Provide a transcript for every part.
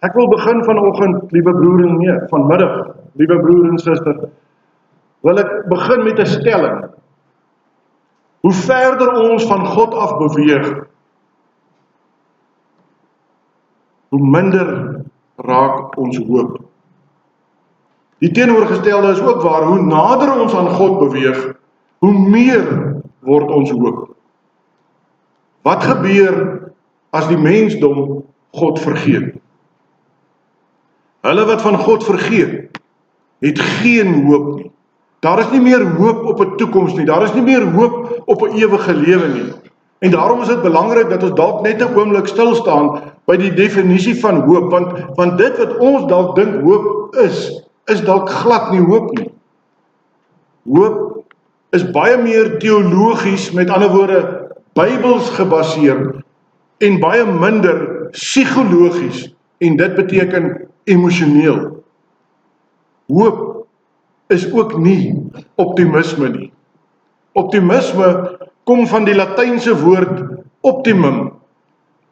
Ek wil begin vanoggend, liewe broer en nee, vanmiddag, liewe broer en suster, wil ek begin met 'n stelling. Hoe verder ons van God af beweeg, hoe minder raak ons hoop. Die teenoorgestelde is ook waar, hoe nader ons aan God beweeg, hoe meer word ons hoop. Wat gebeur as die mensdom God vergeet? Hulle wat van God vergeet, het geen hoop nie. Daar is nie meer hoop op 'n toekoms nie, daar is nie meer hoop op 'n ewige lewe nie. En daarom is dit belangrik dat ons dalk net 'n oomblik stil staan by die definisie van hoop, want dit wat ons dalk dink hoop is dalk glad nie hoop nie. Hoop is baie meer teologies, met ander woorde, Bybels gebaseer en baie minder psigologies, en dit beteken emosioneel. Hoop is ook nie optimisme nie. Optimisme kom van die Latynse woord optimum,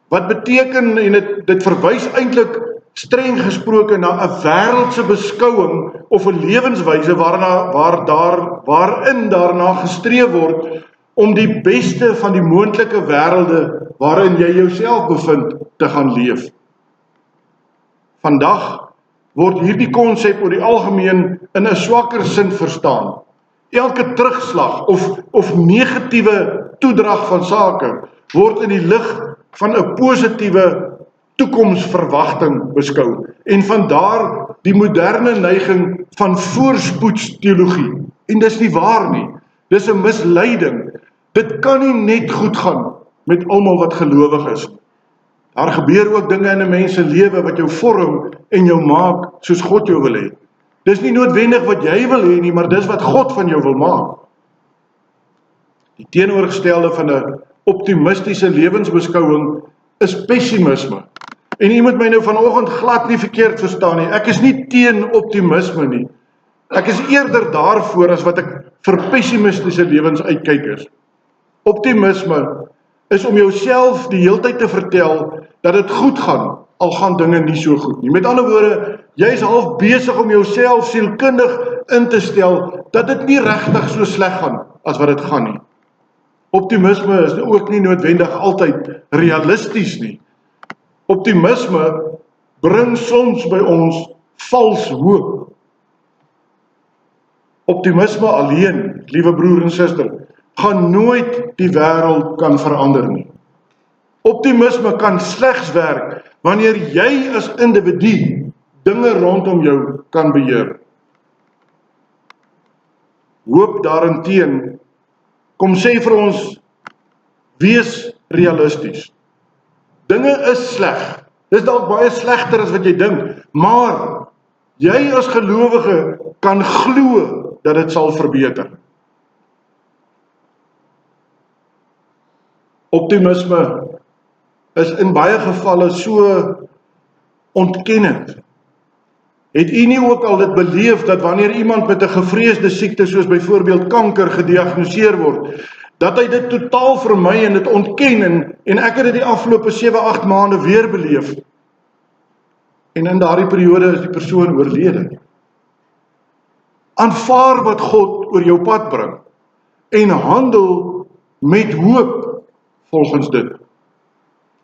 wat beteken, en dit verwys eintlik streng gesproke na 'n wêreldse beskouing of 'n lewenswyse waarin daarna gestreef word om die beste van die moontlike wêrelde waarin jy jouself bevind te gaan leef. Vandag word hierdie konsep oor die algemeen in 'n swakker sin verstaan. Elke terugslag of negatiewe toedrag van sake word in die lig van 'n positiewe toekomsverwagting beskou. En vandaar die moderne neiging van voorspoedsteologie. En dis nie waar nie. Dis 'n misleiding. Dit kan nie net goed gaan met almal wat gelowig is. Daar gebeur ook dinge in 'n mens se lewe wat jou vorm en jou maak soos God jou wil hê. Dis nie noodwendig wat jy wil hê nie, maar dis wat God van jou wil maak. Die teenoorgestelde van 'n optimistiese lewensbeskouing is pessimisme. En u moet my nou vanoggend glad nie verkeerd verstaan nie. Ek is nie teen optimisme nie. Ek is eerder daarvoor as wat ek vir pessimistiese lewensuitkykers. Optimisme is om jouself die heeltyd te vertel dat dit goed gaan, al gaan dinge nie so goed nie. Met ander woorde, jy is half besig om jouself sielkundig in te stel dat dit nie regtig so sleg gaan as wat dit gaan nie. Optimisme is ook nie noodwendig altyd realisties nie. Optimisme bring soms by ons vals hoop. Optimisme alleen, liewe broer en suster, gaan nooit die wêreld kan verander nie. Optimisme kan slegs werk wanneer jy as individu dinge rondom jou kan beheer. Hoop daarenteen kom sê vir ons, wees realisties. Dinge is sleg. Dis dalk baie slegter as wat jy dink, maar jy as gelowige kan glo dat dit sal verbeter. Optimisme is in baie gevalle so ontkennend. Het u nie ook al dit beleef dat wanneer iemand met 'n gevreesde siekte soos byvoorbeeld kanker gediagnoseer word, dat hy dit totaal vermy en dit ontken en ek het dit die afgelope 7-8 maande weer beleef. En in daardie periode is die persoon oorlede. Aanvaar wat God oor jou pad bring en handel met hoop volgens dit.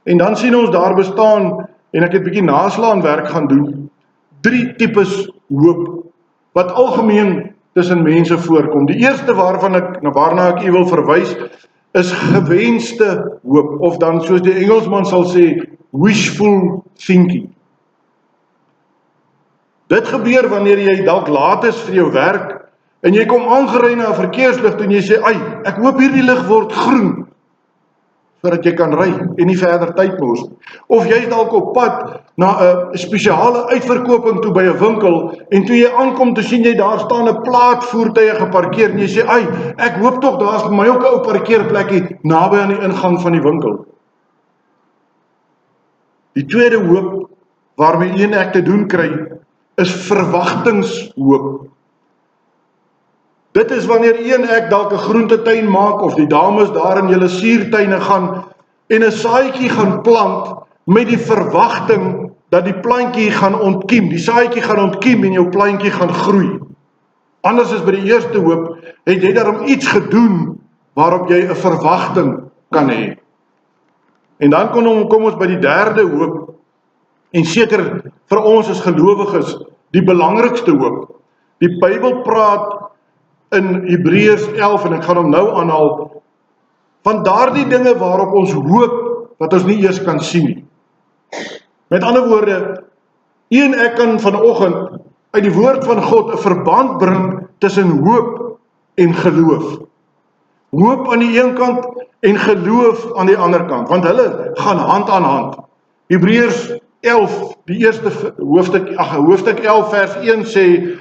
En dan sien ons daar bestaan, en ek het 'n bietjie naslaanwerk gaan doen, 3 tipes hoop wat algemeen tussen mense voorkom. Die eerste waarna ek u wil verwys, is gewenste hoop, of dan soos die Engelsman sal sê, wishful thinking. Dit gebeur wanneer jy dalk laat is vir jou werk, en jy kom aangery na 'n verkeerslig en jy sê, ek hoop hierdie lig word groen, sodat jy kan ry en nie verder tyd mors. Of jy is dalk op pad na 'n spesiale uitverkoping toe by 'n winkel, en toe jy aankom, toe sien jy daar staan 'n plaat voertuie geparkeer, en jy sê, ek hoop tog daar is vir my ook 'n ou parkeerplekkie naby aan die ingang van die winkel. Die tweede hoop waarmee een ek te doen kry, is verwagtingshoop. Dit is wanneer een ek dalk 'n groentetuin maak, of die dames daar in julle suurtuine gaan en 'n saadjie gaan plant met die verwagting dat die plantjie gaan ontkiem, die saadjie gaan ontkiem en jou plantjie gaan groei. Anders as by die eerste hoop, het jy daarom iets gedoen waarop jy 'n verwagting kan hê. En dan kom ons by die derde hoop, en seker vir ons as gelowiges die belangrikste hoop. Die Bybel praat in Hebreërs 11, en ek gaan hom nou aanhaal, van daardie dinge waarop ons hoop, wat ons nie eers kan sien nie. Met ander woorde, u en ek kan vanoggend uit die woord van God 'n verband bring tussen hoop en geloof. Hoop aan die een kant en geloof aan die ander kant, want hulle gaan hand aan hand. Hebreërs 11, die eerste hoofstuk 11 vers 1 sê,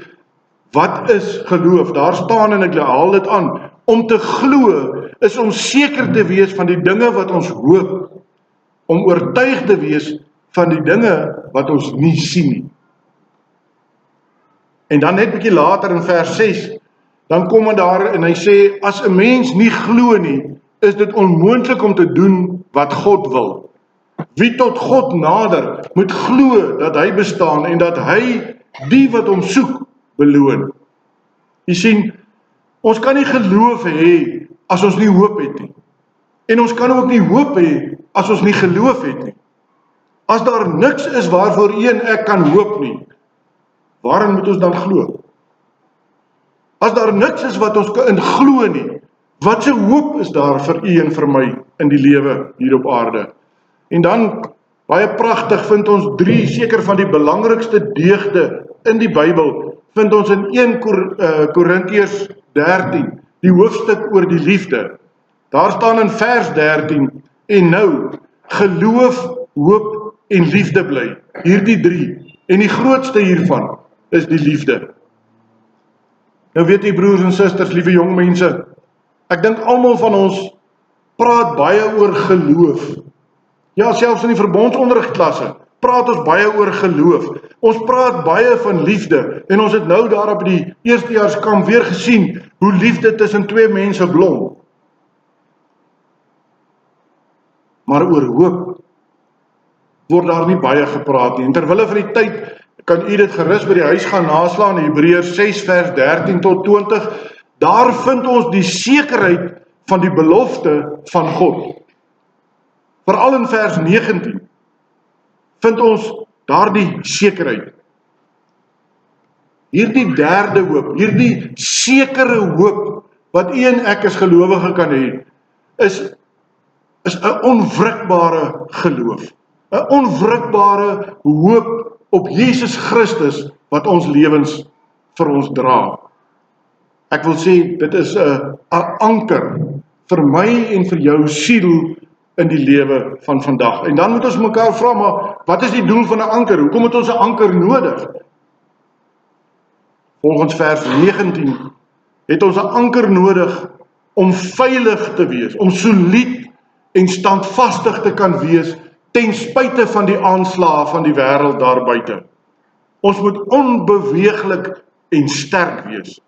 wat is geloof? Daar staan, en ek haal dit aan, om te glo is om seker te wees van die dinge wat ons hoop, om oortuig te wees van die dinge wat ons nie sien nie. En dan net bietjie later in vers 6, dan kom hy daar en hy sê, as 'n mens nie glo nie, is dit onmoontlik om te doen wat God wil. Wie tot God nader, moet glo dat hy bestaan en dat hy die wat hom soek, beloon. Jy sien, ons kan nie geloof hê as ons nie hoop het nie. En ons kan ook nie hoop hê as ons nie geloof het nie. As daar niks is waarvoor u en ek kan hoop nie, waarin moet ons dan glo? As daar niks is wat ons in glo nie, wat se hoop is daar vir u en vir my in die lewe hier op aarde? En dan, baie pragtig, vind ons seker van die belangrikste deugde in die Bybel, vind ons in 1 Korintiërs 13, die hoofstuk oor die liefde. Daar staan in vers 13, en nou, geloof, hoop en liefde bly, hierdie drie, en die grootste hiervan is die liefde. Nou weet jy, broers en susters, liewe jong mense, ek dink almal van ons praat baie oor geloof. Ja, selfs in die verbondsonderrigklasse praat ons baie oor geloof. Ons praat baie van liefde, en ons het nou daar op die eerstejaarskamp weer gesien, hoe liefde tussen twee mense blom. Maar oor hoop word daar nie baie gepraat nie. En terwille van die tyd, kan u dit gerus by die huis gaan naslaan, Hebreërs 6 vers 13 tot 20, daar vind ons die sekerheid van die belofte van God. Veral in vers 19, vind ons daardie sekerheid. Hierdie derde hoop, hierdie sekere hoop, wat u en ek as gelowige kan hê, is 'n onwrikbare geloof. 'n Onwrikbare hoop op Jesus Christus, wat ons lewens vir ons dra. Ek wil sê, dit is 'n anker vir my en vir jou siel in die lewe van vandag. En dan moet ons mekaar vra, maar wat is die doel van 'n anker? Hoekom het ons 'n anker nodig? Volgens vers 19 het ons 'n anker nodig om veilig te wees, om solied en standvastig te kan wees ten spyte van die aanslae van die wêreld daar buite. Ons moet onbeweeglik en sterk wees.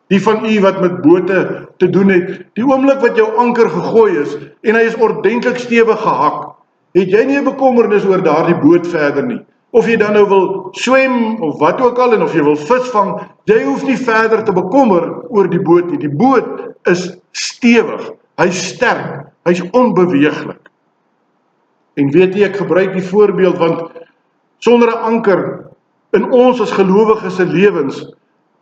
Die van u wat met bote te doen het, die oomblik wat jou anker gegooi is en hy is ordentlik stewig gehak, het jy nie 'n bekommernis oor daardie boot verder nie. Of jy dan nou wil swem of wat ook al, en of jy wil visvang, jy hoef nie verder te bekommer oor die boot nie. Die boot is stewig, hy's sterk, hy's onbeweeglik. En weet jy, ek gebruik die voorbeeld, want sonder 'n anker in ons as gelowiges se lewens,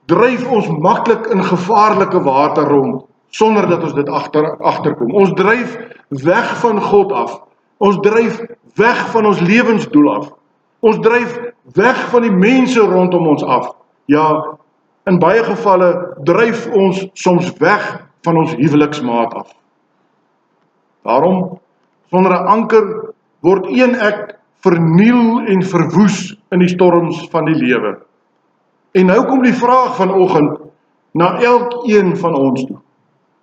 dryf ons maklik in gevaarlike water rond, sonder dat ons dit agterkom. Ons dryf weg van God af. Ons dryf weg van ons lewensdoel af. Ons dryf weg van die mense rondom ons af. Ja, in baie gevalle dryf ons soms weg van ons huweliksmaat af. Daarom, sonder 'n anker word een ek verniel en verwoes in die storms van die lewe. En nou kom die vraag vanoggend na elkeen van ons toe.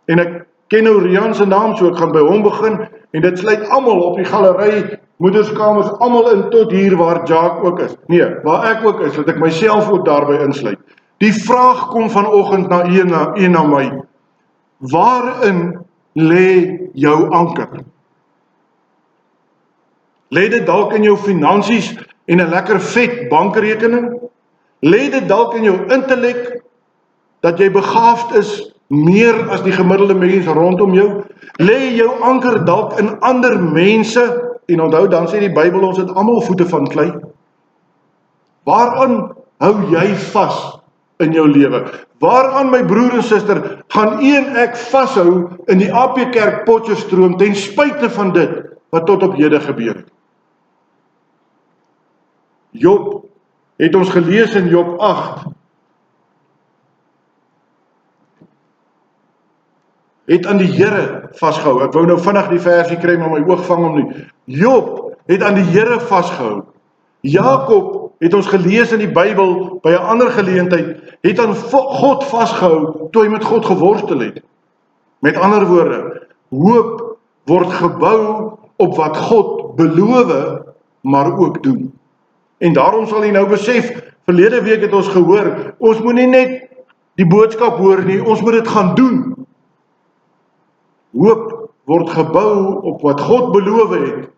En ek ken nou Rian se naam, so ek gaan by hom begin, en dit sluit almal op die galery, moederskamers, almal in tot hier waar Jacques ook is. Nee, waar ek ook is, dat ek myself ook daarby insluit. Die vraag kom vanoggend na u en na my. Waarin lê jou anker? Lê dit dalk in jou finansies en 'n lekker vet bankrekening? Lê dit dalk in jou intellek dat jy begaafd is meer as die gemiddelde mens rondom jou? Lê jou anker dalk in ander mense? En onthou, dan sê die Bybel, ons het almal voete van klei. Waaraan hou jy vas in jou lewe? Waaraan, my broer en suster, gaan u en ek vashou in die AP Kerk Potchefstroom ten spyte van dit wat tot op hede gebeur het? Job het ons gelees in Job 8. Het aan die Here vasgehou. Ek wou nou vinnig die versie kry, maar my oog vang hom nie. Job het aan die Here vasgehou. Jakob het ons gelees in die Bybel by 'n ander geleentheid, het aan God vasgehou toe hy met God geworstel het. Met ander woorde, hoop word gebou op wat God beloof, maar ook doen. En daarom sal jy nou besef, verlede week het ons gehoor, ons moet nie net die boodskap hoor nie, ons moet dit gaan doen. Hoop word gebou op wat God beloof het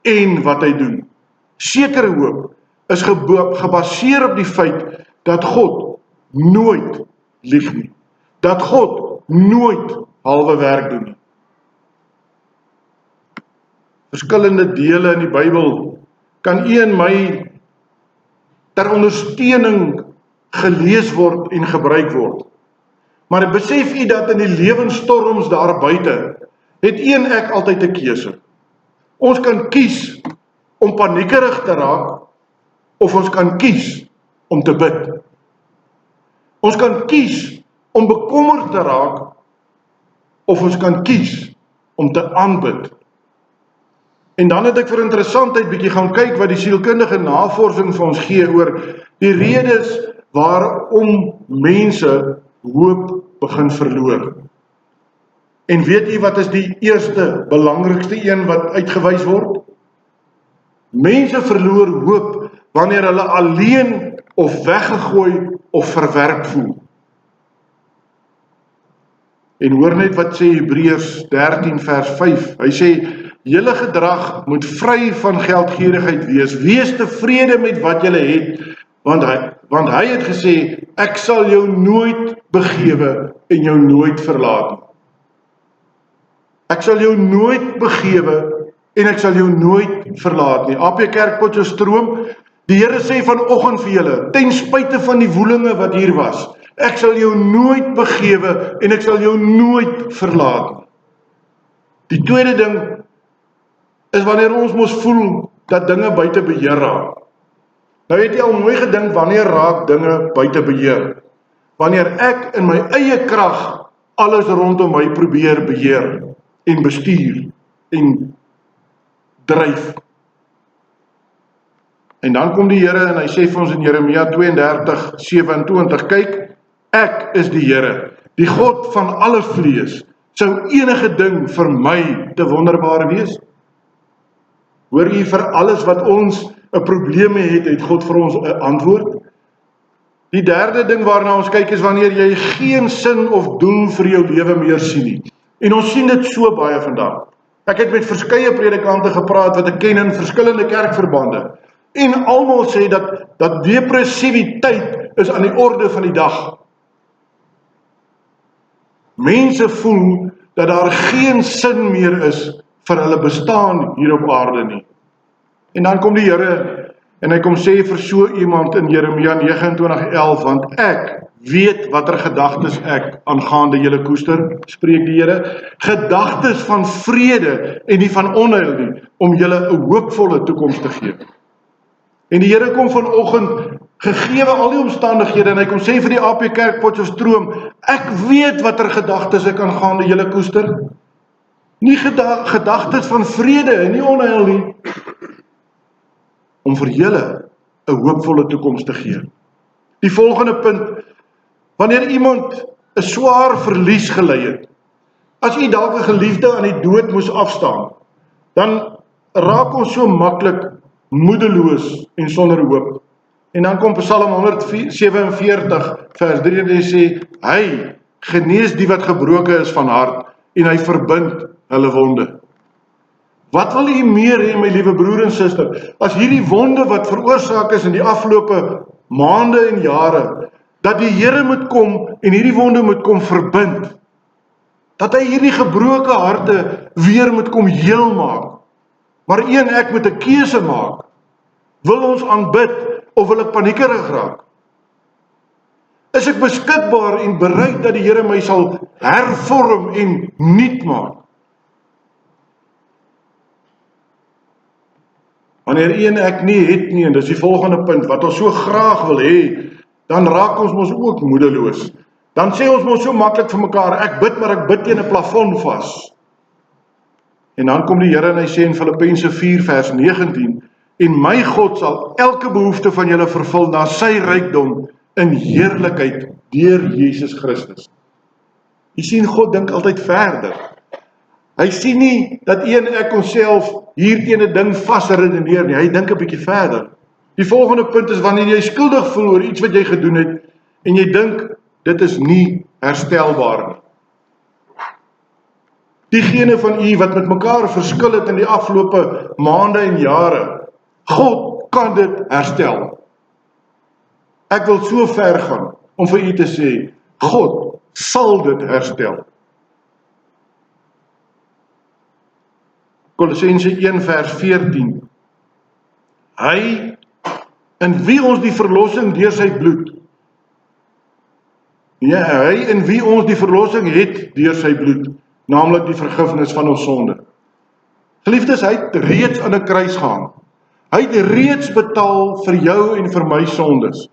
en wat hy doen. Sekere hoop is gebaseer op die feit dat God nooit lieg nie. Dat God nooit halwe werk doen nie. Verskillende dele in die Bybel kan u en my ter ondersteuning gelees word en gebruik word. Maar besef u dat in die lewensstorms daar buite, het u en ek altyd 'n keuse. Ons kan kies om paniekerig te raak, of ons kan kies om te bid. Ons kan kies om bekommerd te raak, of ons kan kies om te aanbid. En dan het ek vir interessantheid bietjie gaan kyk wat die sielkundige navorsing vir ons gee oor die redes waarom mense hoop begin verloor. En weet u wat is die eerste belangrikste een wat uitgewys word? Mense verloor hoop wanneer hulle alleen of weggegooi of verwerp voel. En hoor net wat sê Hebreërs 13 vers 5. Hy sê, julle gedrag moet vry van geldgierigheid wees. Wees tevrede met wat julle het, want hy het gesê, ek sal jou nooit begewe en jou nooit verlaat nie. Ek sal jou nooit begewe en ek sal jou nooit verlaat nie. AP Kerk Potchefstroom, die Here sê vanoggend vir julle, ten spyte van die woelinge wat hier was, ek sal jou nooit begewe en ek sal jou nooit verlaat nie. Die tweede ding is wanneer ons mos voel dat dinge buite beheer raak. Nou het jy al mooi gedink, wanneer raak dinge buite beheer? Wanneer ek in my eie krag alles rondom my probeer beheer en bestuur en dryf. En dan kom die Here en hy sê vir ons in Jeremia 32:27, kyk, ek is die Here, die God van alle vlees. Sou enige ding vir my te wonderbaar wees? Hoor u, vir alles wat ons 'n probleem het God vir ons 'n antwoord? Die derde ding waarna ons kyk is wanneer jy geen sin of doel vir jou lewe meer sien nie. En ons sien dit so baie vandag. Ek het met verskeie predikante gepraat wat ek ken in verskillende kerkverbande. En almal sê dat depressiwiteit is aan die orde van die dag. Mense voel dat daar geen sin meer is vir hulle bestaan hier op aarde nie. En dan kom die Here en hy kom sê vir so iemand in Jeremia 29:11, want ek weet watter gedagtes ek aangaande julle koester, spreek die Here, gedagtes van vrede en nie van onheil nie, om julle 'n hoopvolle toekoms te gee. En die Here kom vanoggend, gegeewe al die omstandighede, en hy kom sê vir die AP Kerk Potchefstroom, ek weet watter gedagtes ek aangaande julle koester. Nie gedagtes van vrede en nie onheil nie, om vir julle 'n hoopvolle toekoms te gee. Die volgende punt, wanneer iemand 'n swaar verlies gely het, as u dalk 'n geliefde aan die dood moes afstaan, dan raak ons so maklik moedeloos en sonder hoop. En dan kom Psalm 147 vers 3 en hy sê, hy genees die wat gebroken is van hart en hy verbind hulle wonde. Wat wil U meer hê, my liewe broer en suster, as hierdie wonde wat veroorsaak is in die afgelope maande en jare, dat die Here moet kom en hierdie wonde moet kom verbind, dat hy hierdie gebroke harte weer moet kom heel maak, maar U en ek moet 'n keuse maak, wil ons aanbid of wil ek paniekerig raak? Is ek beskikbaar en bereid dat die Here my sal hervorm en nuut maak? Wanneer U en ek nie het nie, en dis die volgende punt, wat ons so graag wil hê, dan raak ons mos ook moedeloos. Dan sê ons mos so maklik vir mekaar, ek bid, maar ek bid teen 'n plafon vas. En dan kom die Here en hy sê in Filippense 4 vers 19, en my God sal elke behoefte van julle vervul na sy rykdom in heerlikheid deur Jesus Christus. Jy sien, God dink altyd verder. Hy sien nie dat U en ek onsself hier teen 'n ding vasredeneer nie, hy dink 'n bietjie verder. Die volgende punt is wanneer jy skuldig voel oor iets wat jy gedoen het, en jy dink, dit is nie herstelbaar nie. Diegene van u wat met mekaar verskil het in die afgelope maande en jare, God kan dit herstel. Ek wil so ver gaan om vir u te sê, God sal dit herstel. Kolossense 1 vers 14. Hy in wie ons die verlossing deur sy bloed. Ja, hy in wie ons die verlossing het deur sy bloed, naamlik die vergifnis van ons sonde. Geliefdes, hy het reeds aan 'n kruis gehang. Hy het reeds betaal vir jou en vir my sondes.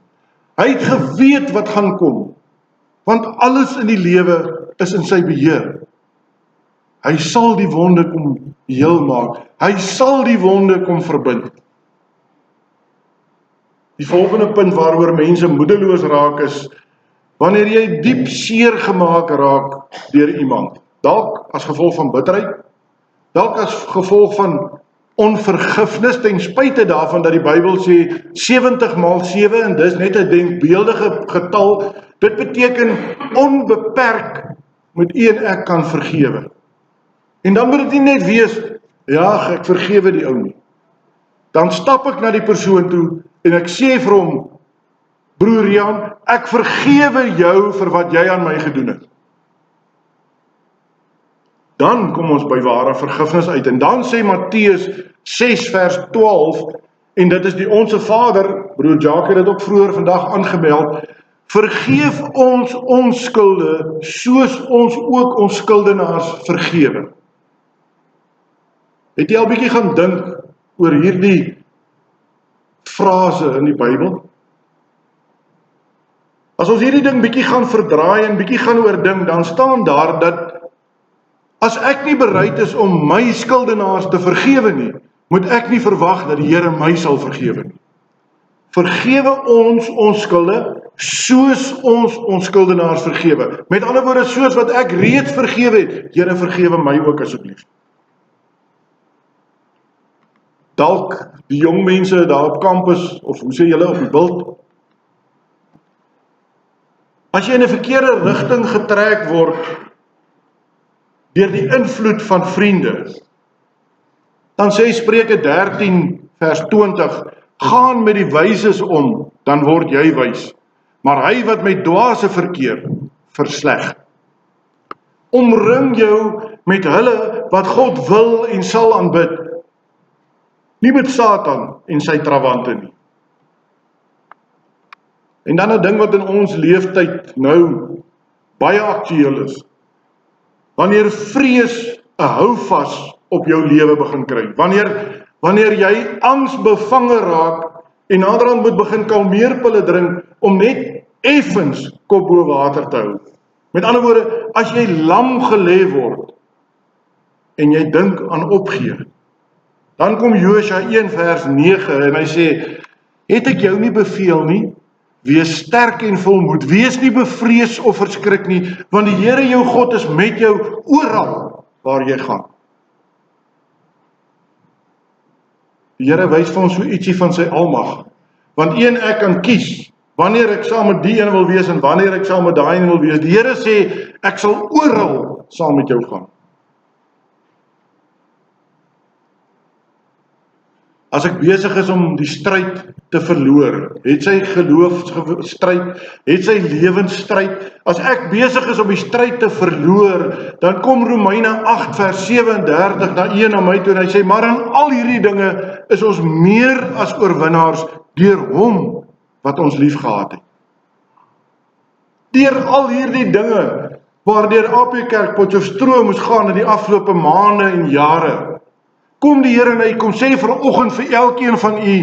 Hy het geweet wat gaan kom, want alles in die lewe is in sy beheer. Hy sal die wonde kom heel maak. Hy sal die wonde kom verbind. Die volgende punt waaroor mense moedeloos raak is, wanneer jy diep seer gemaak raak deur iemand, dalk as gevolg van bitterheid, dalk as gevolg van onvergifnis, ten spyte daarvan dat die Bybel sê 70 maal 7, en dis net 'n denkbeeldige getal, dit beteken onbeperk moet u en ek kan vergewe. En dan moet dit nie net wees, ja, ek vergewe die ou nie. Dan stap ek na die persoon toe en ek sê vir hom, broer Jan, ek vergewe jou vir wat jy aan my gedoen het. Dan kom ons by ware vergifnis uit. En dan sê Matteus 6 vers 12, en dit is die Onse Vader, broer Jacques het dit ook vroeër vandag aangemeld, vergeef ons ons skulde, soos ons ook ons skuldenaars vergewe. Het jy al bietjie gaan dink oor hierdie frase in die Bybel? As ons hierdie ding bietjie gaan verdraai en bietjie gaan oordink, dan staan daar dat as ek nie bereid is om my skuldenaars te vergewe nie, moet ek nie verwag dat die Here my sal vergewe nie. Vergewe ons ons skulde, soos ons ons skuldenaars vergewe. Met ander woorde, soos wat ek reeds vergewe het, Here vergewe my ook asseblief. Dalk die jong mense daar op kampus, of hoe sê julle op die bult, as jy in 'n verkeerde rigting getrek word deur die invloed van vriende, dan sê Spreuke 13 vers 20, gaan met die wyses om, dan word jy wys, maar hy wat met dwaase verkeer, versleg. Omring jou met hulle wat God wil en sal aanbid, nie met Satan en sy trawante nie. En dan 'n ding wat in ons leeftyd nou baie aktueel is. Wanneer vrees 'n houvas op jou lewe begin kry, wanneer jy angsbevange raak en naderhand moet begin kalmeerpille drink om net effens kop bo water te hou. Met ander woorde, as jy lam gelê word en jy dink aan opgee, dan kom Josua 1 vers 9 en hy sê, het ek jou nie beveel nie? Wees sterk en volmoed, wees nie bevrees of verskrik nie, want die Here jou God is met jou oral waar jy gaan. Die Here wys vir ons so ietsie van sy almag, want een ek kan kies, wanneer ek saam met die een wil wees en wanneer ek saam met daai een wil wees. Die Here sê, ek sal oral saam met jou gaan. As ek besig is om die stryd te verloor, het sy geloofsstryd, het sy lewensstryd, as ek besig is om die stryd te verloor, dan kom Romeine 8 vers 37 na een na my toe en hy sê, maar in al hierdie dinge is ons meer as oorwinnaars deur hom wat ons lief gehad het. Deur al hierdie dinge waardeur AP Kerk Potchefstroom moes gaan in die afgelope maande en jare, kom die Here en hy kom sê vanoggend vir elkeen van u,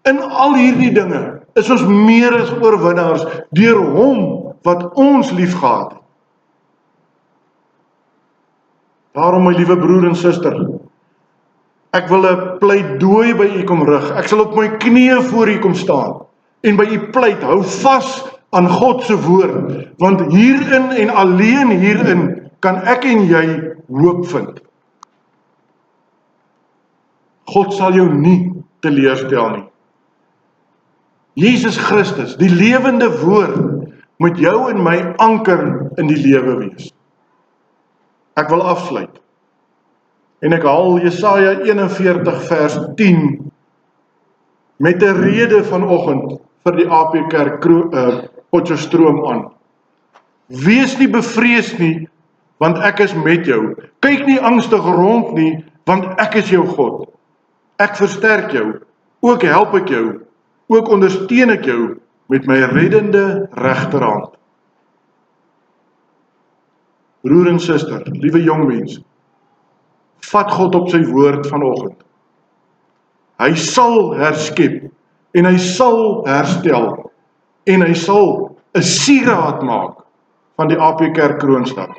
in al hierdie dinge is ons meer as oorwinnaars deur hom wat ons lief gehad het. Daarom my liewe broer en suster, ek wil 'n pleidooi by u kom rig. Ek sal op my knieë voor u kom staan en by u pleit, hou vas aan God se woord, want hierin en alleen hierin kan ek en jy hoop vind. God sal jou nie teleurstel nie. Jesus Christus, die lewende woord, moet jou en my anker in die lewe wees. Ek wil afsluit. En ek haal Jesaja 41 vers 10 met 'n rede vanoggend vir die AP Kerk Potchefstroom aan. Wees nie bevrees nie, want ek is met jou. Kyk nie angstig rond nie, want ek is jou God. Ek versterk jou, ook help ek jou, ook ondersteun ek jou met my reddende regterhand. Broer en suster, liewe jong mens, vat God op sy woord vanoggend. Hy sal herskep en hy sal herstel en hy sal 'n sieraad maak van die AP Kerk Kroonstad.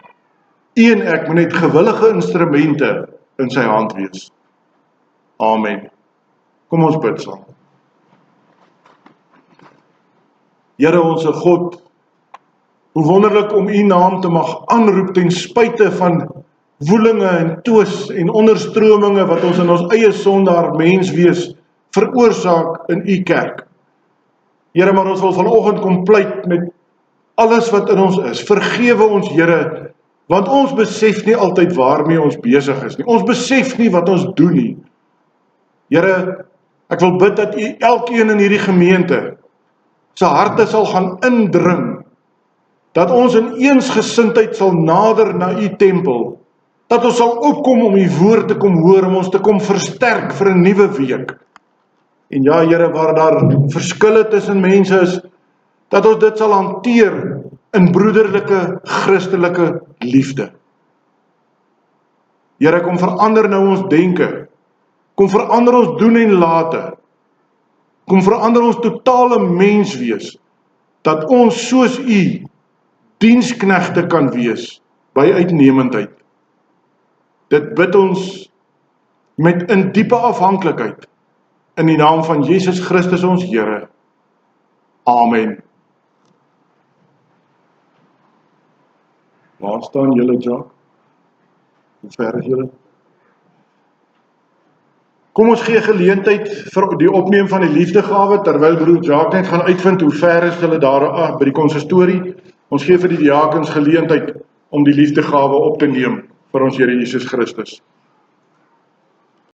U en ek moet net gewillige instrumente in sy hand wees. Amen. Kom ons bid saam. Here onse God, hoe wonderlik om u naam te mag aanroep ten spyte van woelinge en twis en onderstrominge wat ons in ons eie sondaar menswees veroorsaak in u kerk. Here, maar ons wil vanoggend kom pleit met alles wat in ons is. Vergewe ons, Here, want ons besef nie altyd waarmee ons besig is nie. Ons besef nie wat ons doen nie. Here, ek wil bid dat u elkeen in hierdie gemeente se harte sal gaan indring, dat ons in eensgesindheid sal nader na u tempel, dat ons sal opkom om u woord te kom hoor, om ons te kom versterk vir 'n nuwe week. En ja, Here, waar daar verskille tussen mense is, dat ons dit sal hanteer in broederlike, Christelike liefde. Here, kom verander nou ons denke, kom verander ons doen en late, kom verander ons totale menswees, dat ons soos u diensknegte kan wees by uitnemendheid. Dit bid ons met in diepe afhanklikheid in die naam van Jesus Christus ons Here. Amen. Waar staan julle, Jacques? Hoe ver is julle? Kom ons gee geleentheid vir die opneem van die liefdegawe, terwyl broer Jacques net gaan uitvind hoe ver is julle daar by die konsistorie. Ons gee vir die diakens geleentheid om die liefdegawe op te neem vir ons Here Jesus Christus.